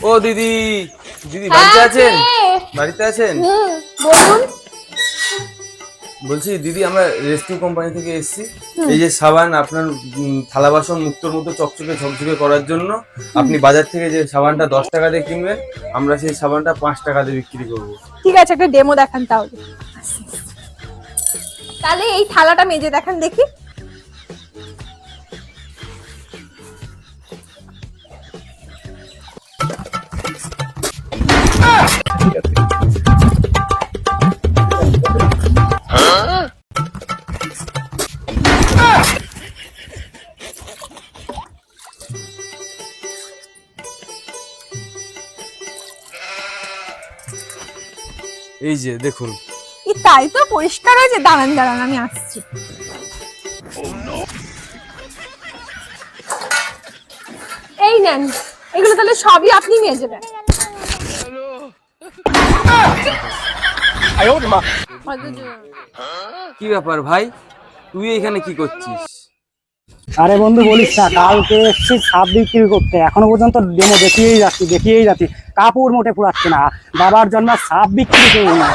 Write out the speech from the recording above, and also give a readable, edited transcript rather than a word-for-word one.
ও দিদি, দিদি বাড়িতে আছেন? বাড়িতে আছেন? বলুন। বলছি দিদি, আমরা রেস্কিউ কোম্পানি থেকে এসেছি। এই যে সাবান আপনার থালা বাসন মুক্তোর মতো চকচকে ঝকঝকে করার জন্য, আপনি বাজার থেকে যে সাবানটা 10 টাকা দিয়ে কিনবেন, আমরা সেই সাবানটা 5 টাকা দিয়ে বিক্রি করবো। ঠিক আছে, একটা ডেমো দেখান তাহলে। তাহলে এই থালাটা মেজে দেখান দেখি। এই যে দেখুন। তাই তো পরিষ্কার হয়েছে। দাঁড়ান দাঁড়ান, আমি আসছি। এই নেন, এগুলো তাহলে সবই আপনি মেজে দেন। কি ব্যাপার ভাই, তুই এখানে কি করছিস? আরে বন্ধু বলিস না, কালকে এসছি সাপ বিক্রি করতে, এখনো পর্যন্ত ডেমো দেখিয়েই যাচ্ছি, কাপড় মোটে পুরাচ্ছে না। বাবার জন্ম সাপ বিক্রি করি না।